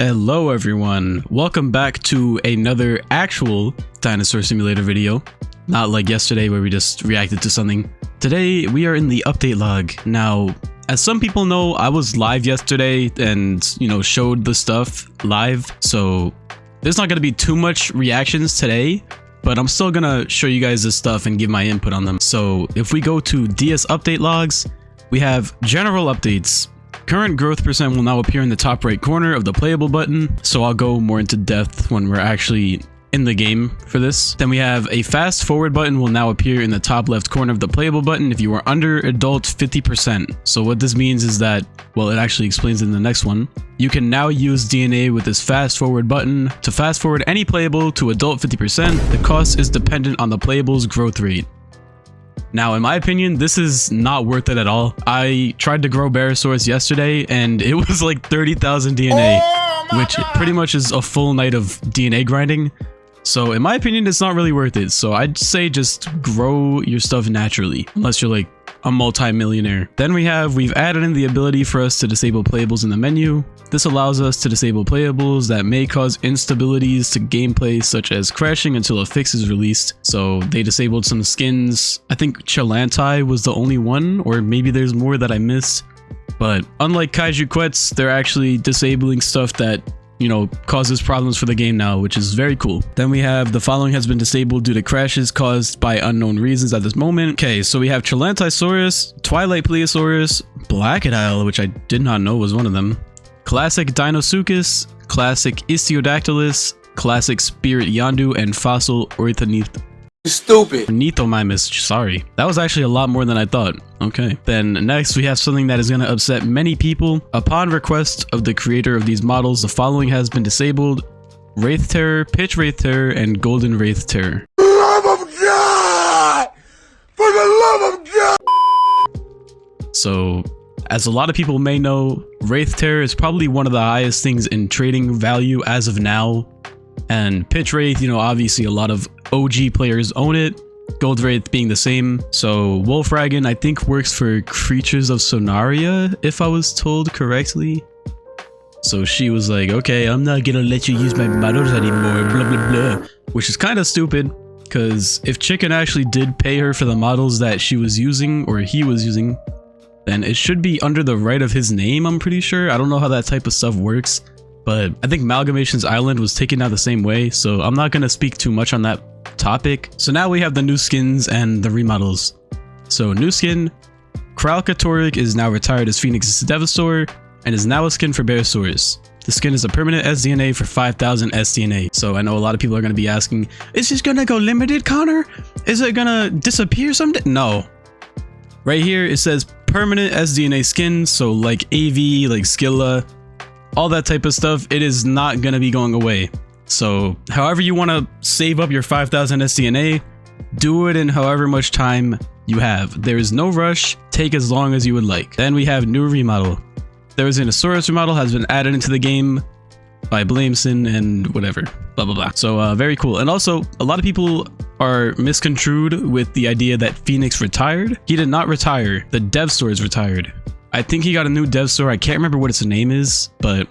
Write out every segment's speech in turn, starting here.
Hello everyone, welcome back to another actual Dinosaur Simulator video. Not like yesterday where we just reacted to something. Today we are in the update log. Now, as some people know, I was live yesterday and, showed the stuff live. So there's not going to be too much reactions today, but I'm still going to show you guys this stuff and give my input on them. So if we go to DS update logs, we have general updates. Current growth percent will now appear in the top right corner of the playable button, so I'll go more into depth when we're actually in the game for this. Then we have a fast forward button will now appear in the top left corner of the playable button if you are under adult 50%. So what this means is that, well, it actually explains in the next one. You can now use DNA with this fast forward button to fast forward any playable to adult 50%. The cost is dependent on the playable's growth rate. Now, in my opinion, this is not worth it at all. I tried to grow Barosaurus yesterday and it was like 30,000 DNA, which pretty much is a full night of DNA grinding. So in my opinion, it's not really worth it. So I'd say just grow your stuff naturally, unless you're like a multi-millionaire. Then we've added in the ability for us to disable playables in the menu. This allows us to disable playables that may cause instabilities to gameplay, such as crashing until a fix is released. So they disabled some skins. I think Chilantai was the only one, or maybe there's more that I missed. But unlike Kaiju Quets, they're actually disabling stuff that causes problems for the game now, which is very cool. Then we have the following has been disabled due to crashes caused by unknown reasons at this moment. Okay, so we have Chilantasaurus, Twilight Plesiosaurus, Blackadile, which I did not know was one of them, Classic Dinosuchus, Classic Istiodactylus, Classic Spirit Yondu, and Fossil Ornithomimus. Sorry. That was actually a lot more than I thought. Okay. Then next we have something that is going to upset many people. Upon request of the creator of these models, the following has been disabled: Wraith Terror, Pitch Wraith Terror, and Golden Wraith Terror. For the love of God! For the love of God! So, as a lot of people may know, Wraith Terror is probably one of the highest things in trading value as of now. And Pitch Wraith, obviously a lot of OG players own it. Gold Wraith being the same. So Wolfragon, I think, works for Creatures of Sonaria, if I was told correctly. So she was like, okay, I'm not gonna let you use my models anymore, blah blah blah. Which is kind of stupid, because if Chicken actually did pay her for the models that she was using, or he was using, then it should be under the right of his name, I'm pretty sure. I don't know how that type of stuff works, but I think Malgamations Island was taken out the same way, so I'm not going to speak too much on that topic. So now we have the new skins and the remodels. So new skin, Kralkatorrik is now retired as Phoenix's DEVSAUR and is now a skin for Barosaurus. The skin is a permanent SDNA for 5,000 SDNA. So I know a lot of people are going to be asking, is this going to go limited, Connor? Is it going to disappear someday? No. Right here it says permanent SDNA skin, so like AV, like Skilla, all that type of stuff, it is not going to be going away. So however you want to save up your 5,000 SDNA, do it in however much time you have. There is no rush, take as long as you would like. Then we have new remodel. Therizinosaurus remodel has been added into the game by Blameson and whatever, blah blah blah. So very cool. And also a lot of people are misconstrued with the idea that Phoenix retired. He did not retire, the DEVSAUR is retired. I think he got a new DEVSAUR. I can't remember what its name is, but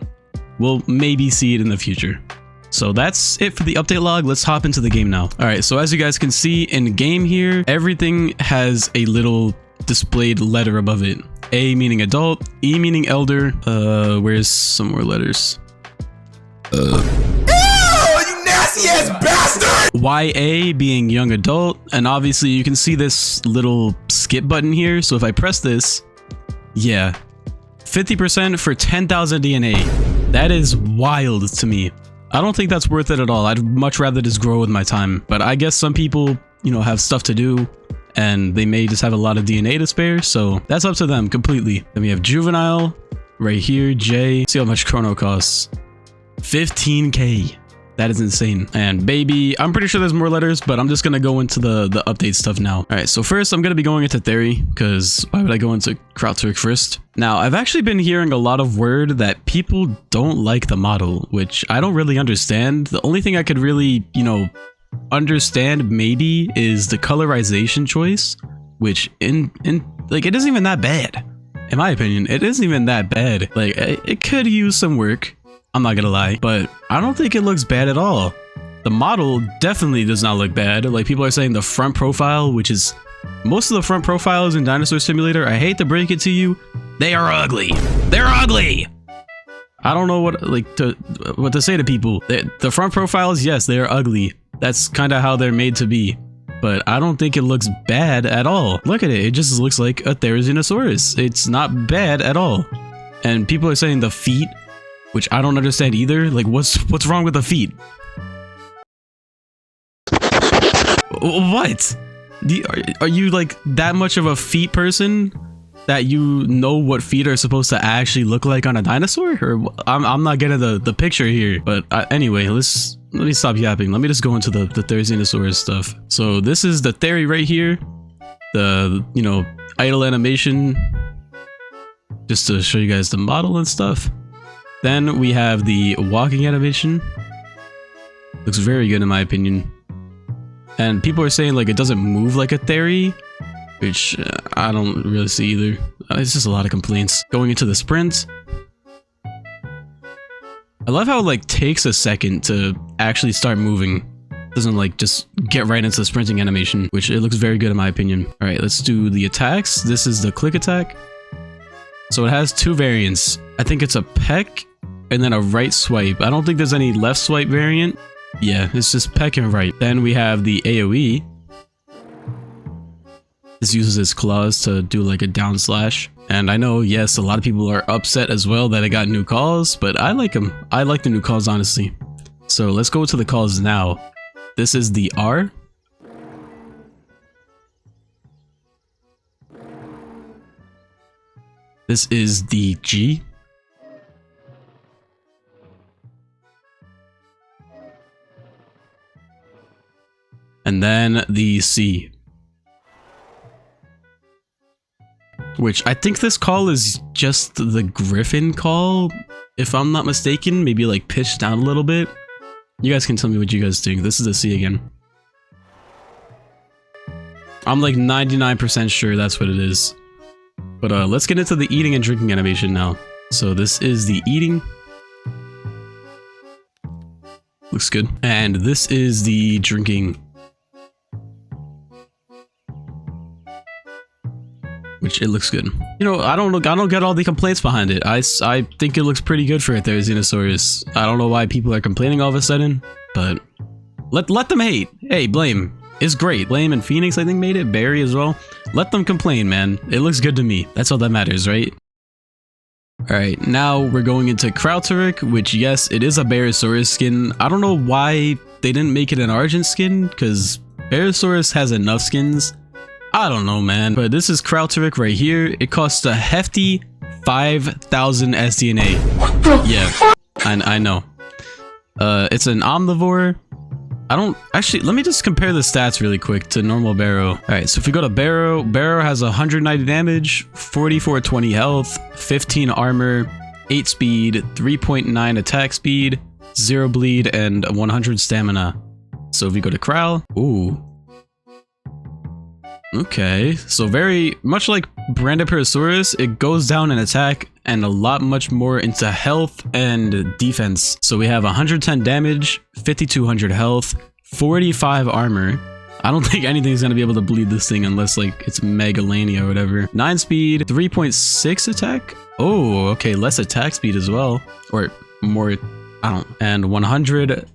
we'll maybe see it in the future. So that's it for the update log. Let's hop into the game now. All right, so as you guys can see in game here, everything has a little displayed letter above it. A meaning adult, E meaning elder. Where's some more letters? Ew, you nasty ass bastard! YA being young adult, and obviously you can see this little skip button here. So if I press this, yeah, 50% for 10,000 DNA. That is wild to me. I don't think that's worth it at all. I'd much rather just grow with my time. But I guess some people, have stuff to do and they may just have a lot of DNA to spare. So that's up to them completely. Then we have juvenile right here, J. See how much chrono costs. 15K. That is insane. And baby, I'm pretty sure there's more letters, but I'm just going to go into the update stuff now. All right, so first I'm going to be going into Theri, because why would I go into Cralkatorrik first? Now, I've actually been hearing a lot of word that people don't like the model, which I don't really understand. The only thing I could really, understand maybe is the colorization choice, which like it isn't even that bad. In my opinion, it isn't even that bad. Like it could use some work. I'm not gonna lie, but I don't think it looks bad at all. The model definitely does not look bad. Like, people are saying the front profile, which is most of the front profiles in Dinosaur Simulator, I hate to break it to you, they are ugly. They're ugly. I don't know what to say to people. The front profiles, yes, they are ugly. That's kind of how they're made to be. But I don't think it looks bad at all. Look at it. It just looks like a Therizinosaurus. It's not bad at all. And people are saying the feet, which I don't understand either. Like, what's wrong with the feet? What? Are you like that much of a feet person that you know what feet are supposed to actually look like on a dinosaur? Or I'm not getting the picture here. But anyway, let me stop yapping. Let me just go into the Therizinosaurus stuff. So this is the Theri right here. The, you know, idle animation. Just to show you guys the model and stuff. Then we have the walking animation. Looks very good in my opinion. And people are saying like it doesn't move like a Theri, which I don't really see either. It's just a lot of complaints. Going into the sprint. I love how it like takes a second to actually start moving. It doesn't like just get right into the sprinting animation, which it looks very good in my opinion. All right, let's do the attacks. This is the click attack. So it has two variants. I think it's a peck and then a right swipe. I don't think there's any left swipe variant. Yeah, it's just peck and right. Then we have the AoE. This uses its claws to do like a down slash. And I know, yes, a lot of people are upset as well that it got new calls, but I like them. I like the new calls, honestly. So let's go to the calls now. This is the R. This is the G. And then the C. Which I think this call is just the Griffin call, if I'm not mistaken. Maybe like pitched down a little bit. You guys can tell me what you guys think. This is the C again. I'm like 99% sure that's what it is. But let's get into the eating and drinking animation now. So this is the eating. Looks good. And this is the drinking. Which it looks good. You know, I don't get all the complaints behind it. I think it looks pretty good for a Therizinosaurus. I don't know why people are complaining all of a sudden, but let them hate. Hey, Blame. It's great. Blame and Phoenix, I think, made it. Barry as well. Let them complain, man. It looks good to me. That's all that matters, right? Alright, now we're going into Cralkatorrik, which, yes, it is a Barosaurus skin. I don't know why they didn't make it an Argent skin, because Barosaurus has enough skins. I don't know, man. But this is Cralkatorrik right here. It costs a hefty 5,000 SDNA. Yeah, I know. It's an omnivore. Actually, let me just compare the stats really quick to normal Baro. Alright, so if we go to Baro, Baro has 190 damage, 4420 health, 15 armor, 8 speed, 3.9 attack speed, 0 bleed, and 100 stamina. So if we go to Kral, ooh. Okay, so very much like Brachiosaurus, it goes down in attack and a lot much more into health and defense. So we have 110 damage, 5200 health, 45 armor. I don't think anything's gonna be able to bleed this thing unless like it's Megalania or whatever. 9 speed, 3.6 attack. Oh, okay, less attack speed as well, or more. I don't. And 100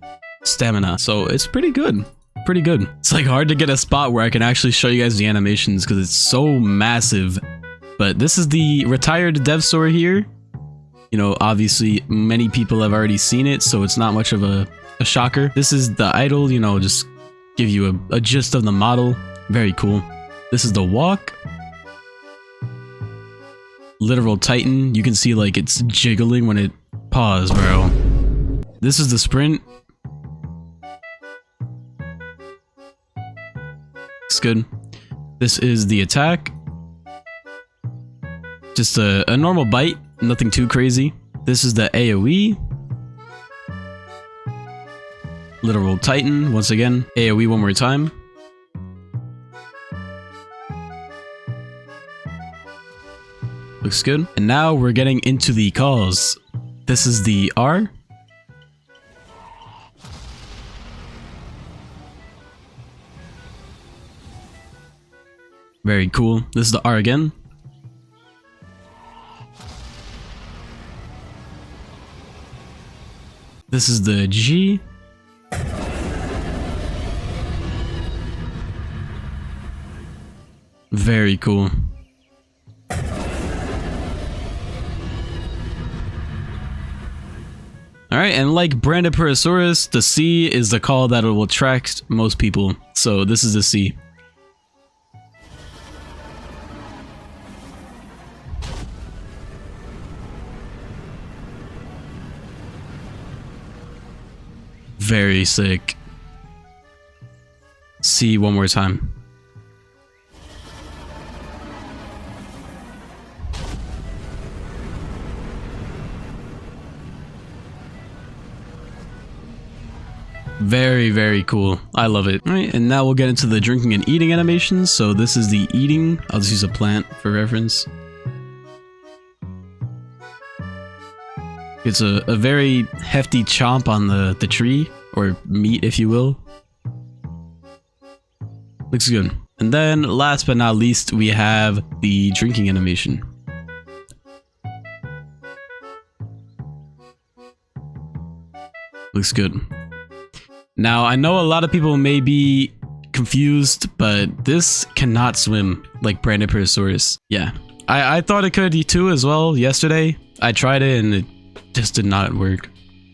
stamina. So it's pretty good. Pretty good. It's like hard to get a spot where I can actually show you guys the animations because it's so massive. But this is the retired DEVSAUR here. You know, obviously many people have already seen it, so it's not much of a shocker. This is the idol, you know, just give you a gist of the model. Very cool. This is the walk. Literal Titan. You can see like it's jiggling when it paws, bro. This is the sprint. Looks good. This is the attack. Just a normal bite, nothing too crazy. This is the AoE. Literal Titan, once again. AoE one more time. Looks good. And now we're getting into the calls. This is the R. Very cool. This is the R again. This is the G. Very cool. Alright, and like Brandiporosaurus, the C is the call that will attract most people. So this is the C. Very sick. C one more time. Very, very cool. I love it. All right, and now we'll get into the drinking and eating animations. So this is the eating. I'll just use a plant for reference. It's a very hefty chomp on the tree, or meat if you will. Looks good. And then last but not least, we have the drinking animation. Looks good. Now, I know a lot of people may be confused, but this cannot swim like Brandiporosaurus. Yeah, I thought it could too as well yesterday. I tried it and it just did not work.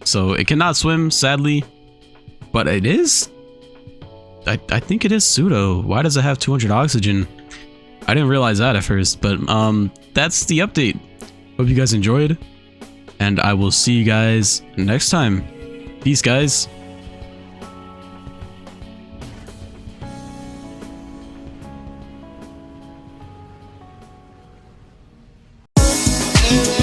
So it cannot swim, sadly, but it is. I think it is pseudo. Why does it have 200 oxygen? I didn't realize that at first, but that's the update. Hope you guys enjoyed, and I will see you guys next time. Peace, guys. Yeah.